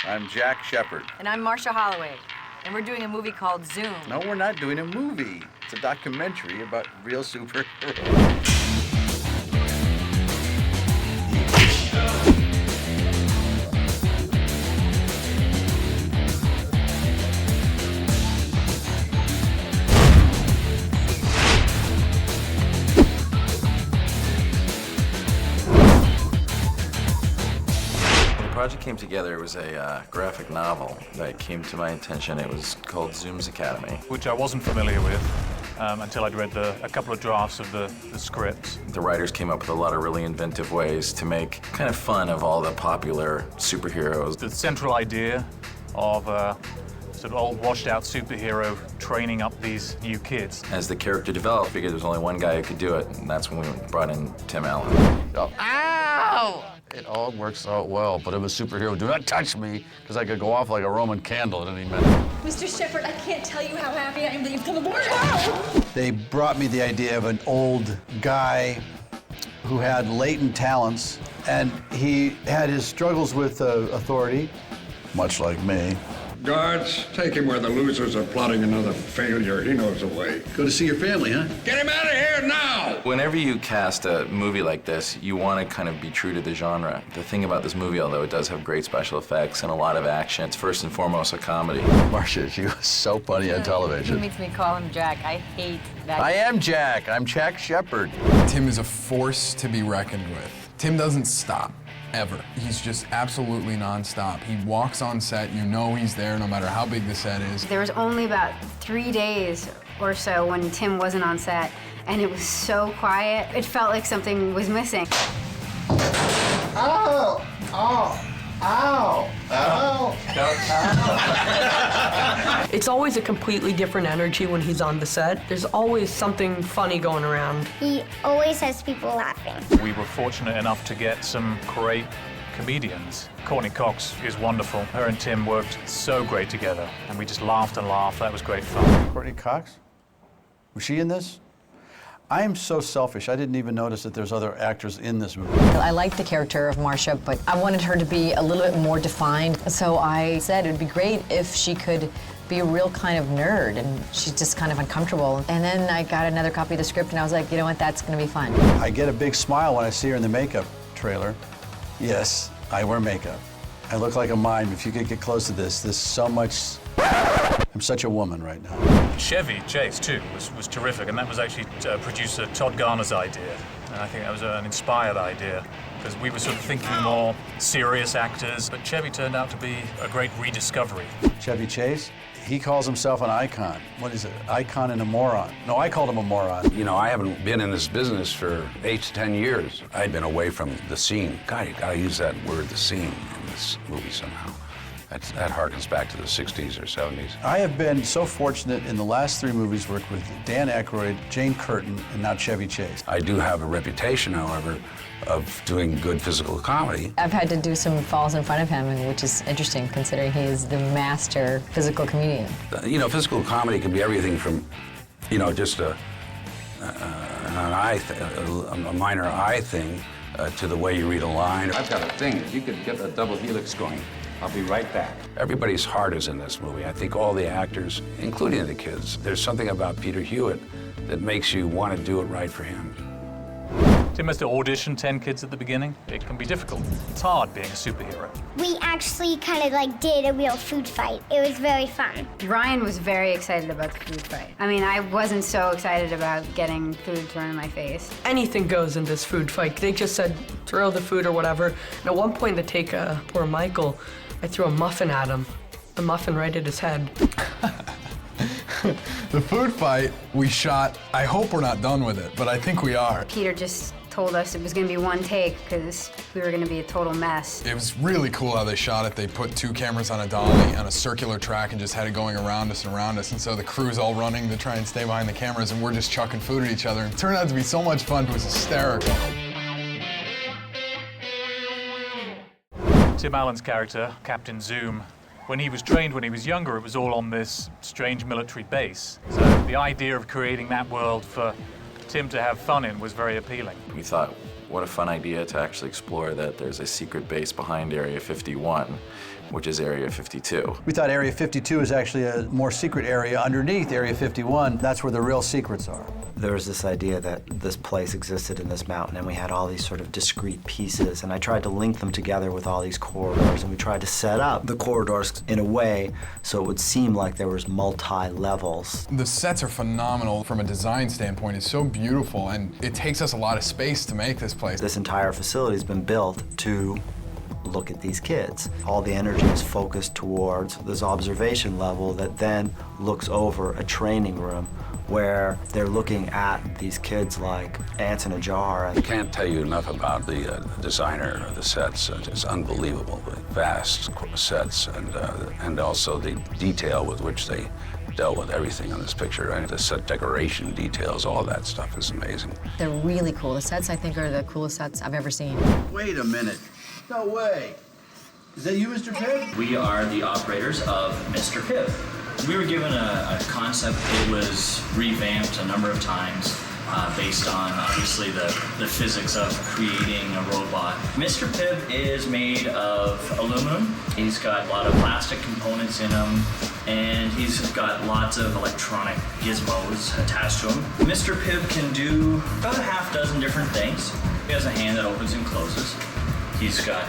I'm Jack Shepard. And I'm Marsha Holloway. And we're doing a movie called Zoom. No, we're not doing a movie. It's a documentary about real superheroes. The project came together. It was a graphic novel that came to my attention. It was called Zoom's Academy. Which I wasn't familiar with until I'd read a couple of drafts of the script. The writers came up with a lot of really inventive ways to make kind of fun of all the popular superheroes. The central idea of sort of old washed-out superhero training up these new kids. As the character developed, I figured there was only one guy who could do it, and that's when we brought in Tim Allen. Oh. Ow! It all works out well, but if a superhero do not touch me, because I could go off like a Roman candle at any minute. Mr. Shepard, I can't tell you how happy I am that you've come aboard. Ow! They brought me the idea of an old guy who had latent talents, and he had his struggles with authority, much like me. Guards, take him where the losers are plotting another failure. He knows the way. Go to see your family, huh? Get him out of here now! Whenever you cast a movie like this, you want to kind of be true to the genre. The thing about this movie, although it does have great special effects and a lot of action, it's first and foremost a comedy. Marsha, she was so funny on television. He makes me call him Jack. I hate that. I am Jack. I'm Jack Shepard. Tim is a force to be reckoned with. Tim doesn't stop, ever. He's just absolutely nonstop. He walks on set, you know he's there no matter how big the set is. There was only about 3 days or so when Tim wasn't on set, and it was so quiet. It felt like something was missing. Ow! Ow! Ow! Ow! It's always a completely different energy when he's on the set. There's always something funny going around. He always has people laughing. We were fortunate enough to get some great comedians. Courtney Cox is wonderful. Her and Tim worked so great together, and we just laughed and laughed. That was great fun. Courtney Cox? Was she in this? I am so selfish. I didn't even notice that there's other actors in this movie. I liked the character of Marsha, but I wanted her to be a little bit more defined. So I said it would be great if she could be a real kind of nerd, and she's just kind of uncomfortable. And then I got another copy of the script, and I was like, you know what, that's going to be fun. I get a big smile when I see her in the makeup trailer. Yes, I wear makeup. I look like a mime. If you could get close to this, there's so much. I'm such a woman right now. Chevy Chase, too, was terrific, and that was actually producer Todd Garner's idea. And I think that was an inspired idea, because we were sort of thinking more serious actors, but Chevy turned out to be a great rediscovery. Chevy Chase, he calls himself an icon. What is it? Icon and a moron. No, I called him a moron. You know, I haven't been in this business for 8 to 10 years. I'd been away from the scene. God, you gotta use that word, the scene, in this movie somehow. That harkens back to the 60s or 70s. I have been so fortunate in the last 3 movies worked with Dan Aykroyd, Jane Curtin, and now Chevy Chase. I do have a reputation, however, of doing good physical comedy. I've had to do some falls in front of him, which is interesting considering he is the master physical comedian. You know, physical comedy can be everything from, you know, just a minor eye thing to the way you read a line. I've got a thing. If you could get a double helix going, I'll be right back. Everybody's heart is in this movie. I think all the actors, including the kids, there's something about Peter Hewitt that makes you want to do it right for him. Tim has to audition 10 kids at the beginning. It can be difficult. It's hard being a superhero. We actually kind of like did a real food fight. It was very fun. Ryan was very excited about the food fight. I mean, I wasn't so excited about getting food thrown in my face. Anything goes in this food fight. They just said, throw the food or whatever. And at one point, to take poor Michael, I threw a muffin at him. A muffin right at his head. The food fight we shot, I hope we're not done with it, but I think we are. Peter just told us it was going to be one take because we were going to be a total mess. It was really cool how they shot it. They put 2 cameras on a dolly on a circular track and just had it going around us and around us. And so the crew's all running to try and stay behind the cameras, and we're just chucking food at each other. And it turned out to be so much fun. It was hysterical. Tim Allen's character, Captain Zoom, when he was trained when he was younger, it was all on this strange military base. So the idea of creating that world for Tim to have fun in was very appealing. We thought, What a fun idea to actually explore that there's a secret base behind Area 51, which is Area 52. We thought Area 52 is actually a more secret area underneath Area 51. That's where the real secrets are. There was this idea that this place existed in this mountain, and we had all these sort of discrete pieces, and I tried to link them together with all these corridors, and we tried to set up the corridors in a way so it would seem like there was multi-levels. The sets are phenomenal from a design standpoint. It's so beautiful, and it takes us a lot of space to make this place. This entire facility has been built to look at these kids. All the energy is focused towards this observation level that then looks over a training room where they're looking at these kids like ants in a jar. I can't tell you enough about the designer of the sets. It's unbelievable, the vast sets, and also the detail with which they dealt with everything on this picture. Right? The set decoration details, all that stuff is amazing. They're really cool. The sets, I think, are the coolest sets I've ever seen. Wait a minute. No way. Is that you, Mr. Pibb? We are the operators of Mr. Pibb. We were given a concept. It was revamped a number of times based on, obviously, the physics of creating a robot. Mr. Pibb is made of aluminum. He's got a lot of plastic components in him, and he's got lots of electronic gizmos attached to him. Mr. Pibb can do about a half dozen different things. He has a hand that opens and closes. He's got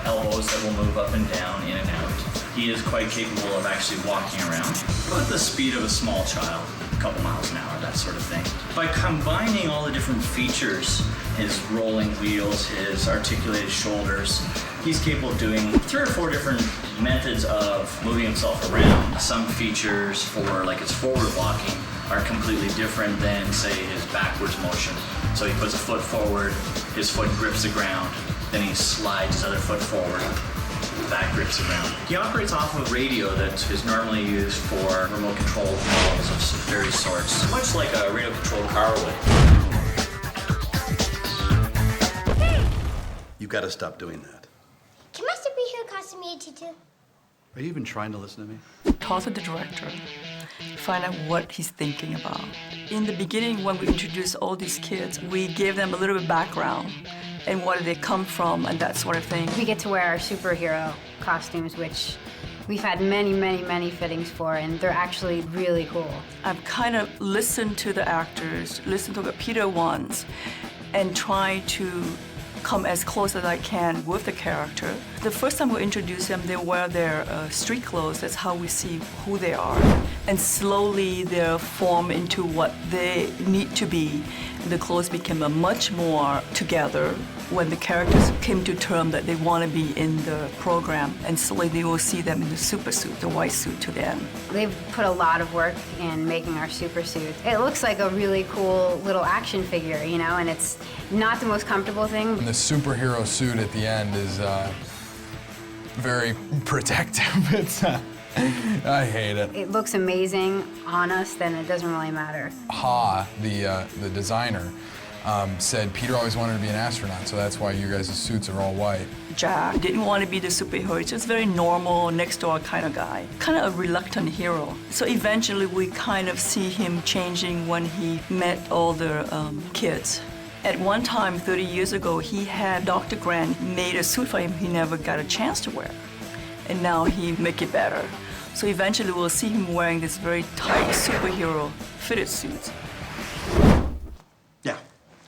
elbows that will move up and down, in and out. He is quite capable of actually walking around at the speed of a small child, a couple miles an hour, that sort of thing. By combining all the different features, his rolling wheels, his articulated shoulders, he's capable of doing 3 or 4 different methods of moving himself around. Some features for like his forward walking are completely different than, say, his backwards motion. So he puts a foot forward, his foot grips the ground, then he slides his other foot forward. That grips the ground. He operates off of a radio that is normally used for remote control models of various sorts, much like a radio controlled car would. You've got to stop doing that. Can my superhero costume be a tutu? Are you even trying to listen to me? Talk to the director, find out what he's thinking about. In the beginning, when we introduced all these kids, we gave them a little bit of background and where they come from and that sort of thing. We get to wear our superhero costumes, which we've had many, many, many fittings for, and they're actually really cool. I've kind of listened to the actors, listened to what Peter wants, and try to come as close as I can with the character. The first time we introduce them, they wear their street clothes. That's how we see who they are. And slowly they form into what they need to be. The clothes became much more together when the characters came to term that they want to be in the program, and slowly they will see them in the super suit, the white suit to them. They've put a lot of work in making our super suit. It looks like a really cool little action figure, you know, and it's not the most comfortable thing. And the superhero suit at the end is very protective. It's I hate it. It looks amazing on us, then it doesn't really matter. Ha, the designer, said Peter always wanted to be an astronaut, so that's why you guys' suits are all white. Jack didn't want to be the superhero. He's just very normal, next-door kind of guy. Kind of a reluctant hero. So eventually we kind of see him changing when he met all the kids. At one time, 30 years ago, he had Dr. Grant made a suit for him he never got a chance to wear. And now he make it better. So eventually we'll see him wearing this very tight superhero fitted suit. Yeah.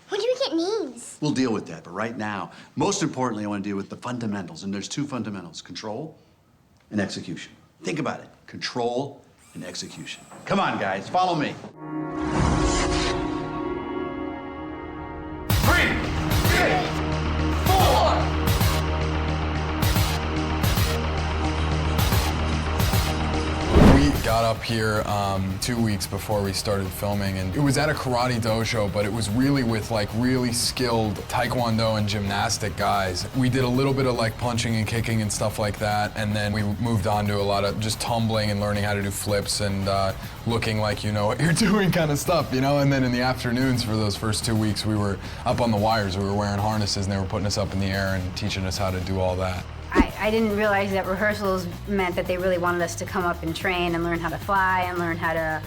What do you think it means? We'll deal with that, but right now, most importantly, I want to deal with the fundamentals, and there's 2 fundamentals, control and execution. Think about it, control and execution. Come on, guys, follow me. 3, 4. We got up here 2 weeks before we started filming, and it was at a karate dojo, but it was really with like really skilled taekwondo and gymnastic guys. We did a little bit of like punching and kicking and stuff like that, and then we moved on to a lot of just tumbling and learning how to do flips and looking like you know what you're doing kind of stuff, you know? And then in the afternoons for those first 2 weeks, we were up on the wires. We were wearing harnesses, and they were putting us up in the air and teaching us how to do all that. I didn't realize that rehearsals meant that they really wanted us to come up and train and learn how to fly and learn how to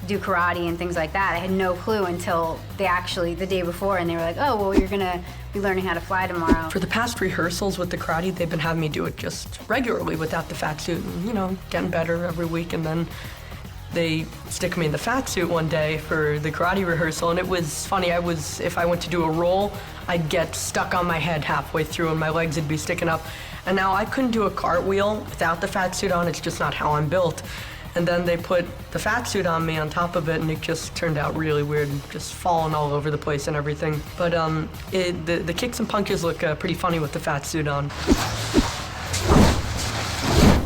do karate and things like that. I had no clue until the day before, and they were like, oh, well, you're gonna be learning how to fly tomorrow. For the past rehearsals with the karate, they've been having me do it just regularly without the fat suit, and, you know, getting better every week, and then they stick me in the fat suit one day for the karate rehearsal, and it was funny. If I went to do a roll, I'd get stuck on my head halfway through and my legs would be sticking up. And now I couldn't do a cartwheel without the fat suit on. It's just not how I'm built. And then they put the fat suit on me on top of it, and it just turned out really weird, just falling all over the place and everything. But the kicks and punches look pretty funny with the fat suit on.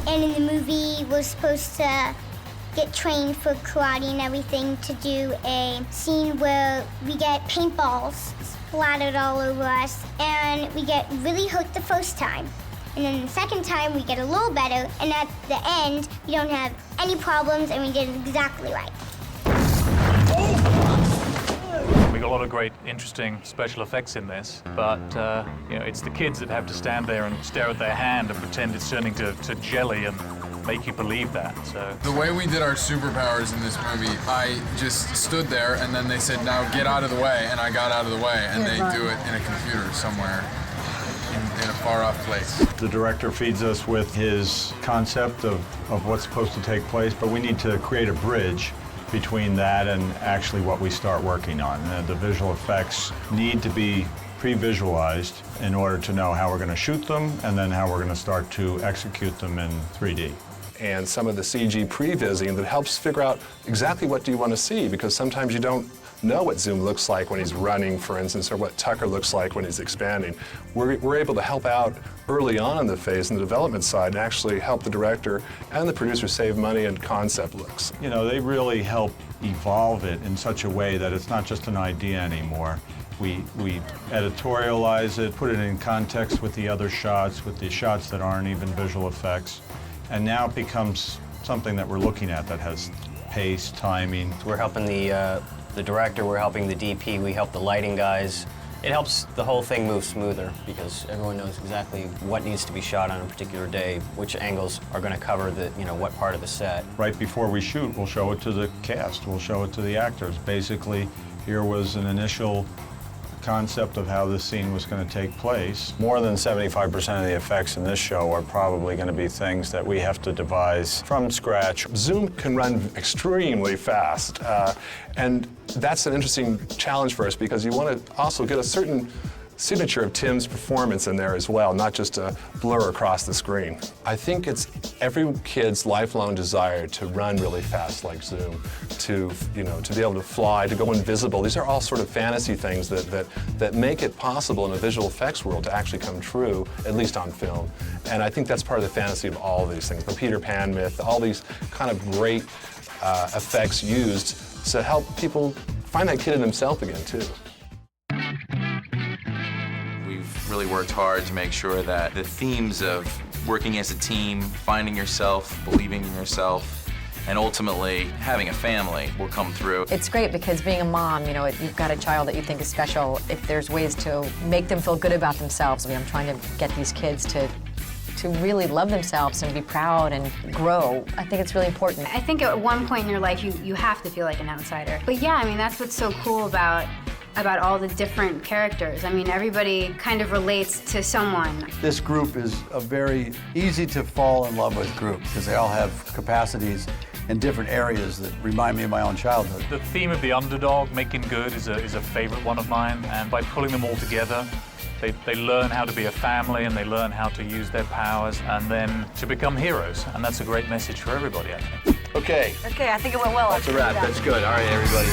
And in the movie, we're supposed to get trained for karate and everything to do a scene where we get paintballs splattered all over us, and we get really hurt the first time. And then the second time, we get a little better, and at the end, we don't have any problems, and we did it exactly right. We got a lot of great, interesting special effects in this, but you know, it's the kids that have to stand there and stare at their hand and pretend it's turning to jelly and make you believe that. So the way we did our superpowers in this movie, I just stood there and then they said, now get out of the way, and I got out of the way, and they do it in a computer somewhere in a far-off place. The director feeds us with his concept of what's supposed to take place, but we need to create a bridge between that and actually what we start working on. The visual effects need to be pre-visualized in order to know how we're going to shoot them and then how we're going to start to execute them in 3D. And some of the CG pre-vising that helps figure out exactly what do you want to see, because sometimes you don't know what Zoom looks like when he's running, for instance, or what Tucker looks like when he's expanding. We're able to help out early on in the phase, in the development side, and actually help the director and the producer save money and concept looks. You know, they really help evolve it in such a way that it's not just an idea anymore. We editorialize it, put it in context with the other shots, with the shots that aren't even visual effects, and now it becomes something that we're looking at that has pace, timing. We're helping the director, we're helping the DP, we help the lighting guys. It helps the whole thing move smoother because everyone knows exactly what needs to be shot on a particular day, which angles are going to cover the, you know, what part of the set. Right before we shoot, we'll show it to the cast, we'll show it to the actors. Basically, here was an initial concept of how this scene was going to take place. More than 75% of the effects in this show are probably going to be things that we have to devise from scratch. Zoom can run extremely fast, and that's an interesting challenge for us because you want to also get a certain signature of Tim's performance in there as well, not just a blur across the screen. I think it's every kid's lifelong desire to run really fast like Zoom, to be able to fly, to go invisible. These are all sort of fantasy things that make it possible in a visual effects world to actually come true, at least on film. And I think that's part of the fantasy of all of these things. The Peter Pan myth, all these kind of great effects used to help people find that kid in himself again, too. Really worked hard to make sure that the themes of working as a team, finding yourself, believing in yourself, and ultimately having a family will come through. It's great because being a mom, you know, you've got a child that you think is special. If there's ways to make them feel good about themselves, I mean, I'm trying to get these kids to really love themselves and be proud and grow. I think it's really important. I think at one point in your life, you have to feel like an outsider. But yeah, I mean, that's what's so cool about all the different characters. I mean, everybody kind of relates to someone. This group is a very easy to fall in love with group because they all have capacities in different areas that remind me of my own childhood. The theme of the underdog, making good, is a favorite one of mine, and by pulling them all together, they learn how to be a family and they learn how to use their powers and then to become heroes, and that's a great message for everybody, I think. Okay. Okay, I think it went well. That's a wrap. That's good. All right, everybody.